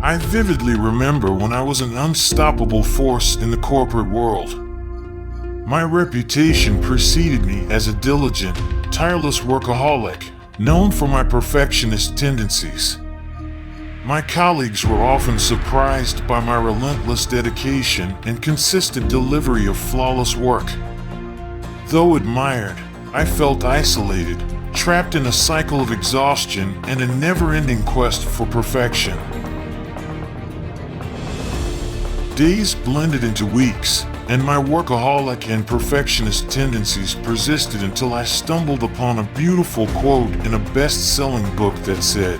I vividly remember when I was an unstoppable force in the corporate world. My reputation preceded me as a diligent, tireless workaholic, known for my perfectionist tendencies. My colleagues were often surprised by my relentless dedication and consistent delivery of flawless work. Though admired, I felt isolated, trapped in a cycle of exhaustion and a never-ending quest for perfection. Days blended into weeks, and my workaholic and perfectionist tendencies persisted until I stumbled upon a beautiful quote in a best-selling book that said,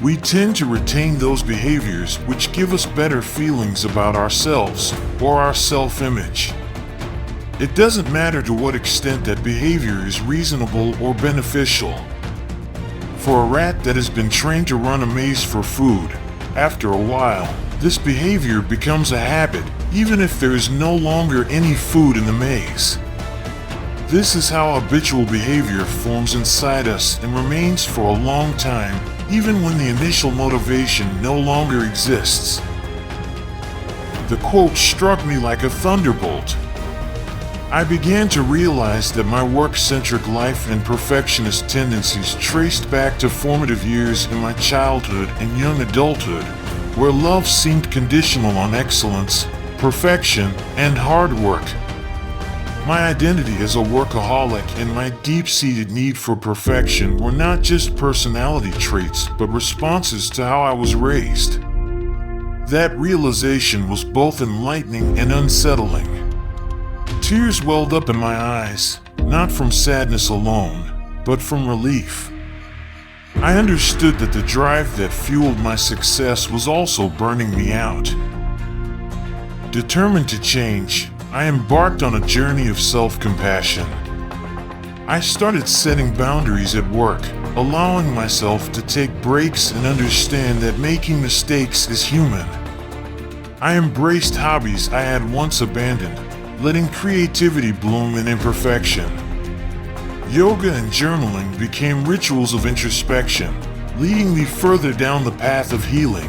"We tend to retain those behaviors which give us better feelings about ourselves or our self-image. It doesn't matter to what extent that behavior is reasonable or beneficial. For a rat that has been trained to run a maze for food, after a while, this behavior becomes a habit, even if there is no longer any food in the maze." This is how habitual behavior forms inside us and remains for a long time, even when the initial motivation no longer exists. The quote struck me like a thunderbolt. I began to realize that my work-centric life and perfectionist tendencies traced back to formative years in my childhood and young adulthood, where love seemed conditional on excellence, perfection, and hard work. My identity as a workaholic and my deep-seated need for perfection were not just personality traits, but responses to how I was raised. That realization was both enlightening and unsettling. Tears welled up in my eyes, not from sadness alone, but from relief. I understood that the drive that fueled my success was also burning me out. Determined to change, I embarked on a journey of self-compassion. I started setting boundaries at work, allowing myself to take breaks and understand that making mistakes is human. I embraced hobbies I had once abandoned, letting creativity bloom in imperfection. Yoga and journaling became rituals of introspection, leading me further down the path of healing.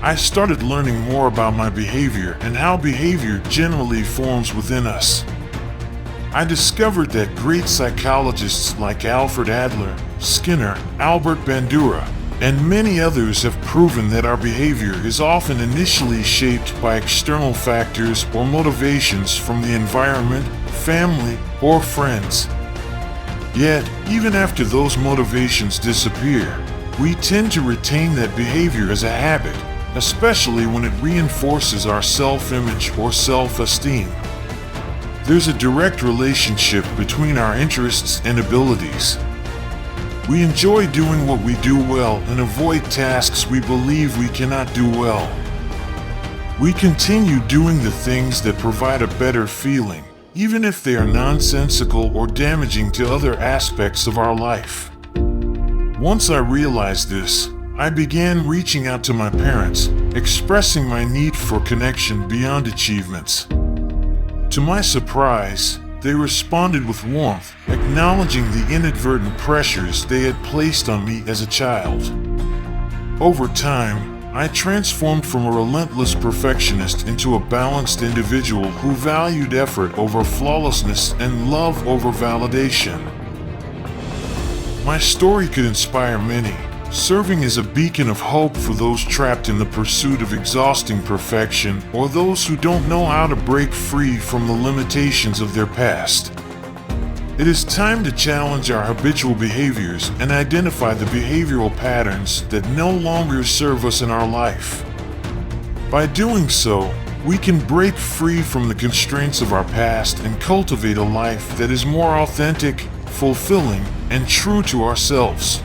I started learning more about my behavior and how behavior generally forms within us. I discovered that great psychologists like Alfred Adler, Skinner, Albert Bandura, and many others have proven that our behavior is often initially shaped by external factors or motivations from the environment, family, or friends. Yet, even after those motivations disappear, we tend to retain that behavior as a habit, especially when it reinforces our self-image or self-esteem. There's a direct relationship between our interests and abilities. We enjoy doing what we do well and avoid tasks we believe we cannot do well. We continue doing the things that provide a better feeling, even if they are nonsensical or damaging to other aspects of our life. Once I realized this, I began reaching out to my parents, expressing my need for connection beyond achievements. To my surprise, they responded with warmth, acknowledging the inadvertent pressures they had placed on me as a child. Over time, I transformed from a relentless perfectionist into a balanced individual who valued effort over flawlessness and love over validation. My story could inspire many, serving as a beacon of hope for those trapped in the pursuit of exhausting perfection or those who don't know how to break free from the limitations of their past. It is time to challenge our habitual behaviors and identify the behavioral patterns that no longer serve us in our life. By doing so, we can break free from the constraints of our past and cultivate a life that is more authentic, fulfilling, and true to ourselves.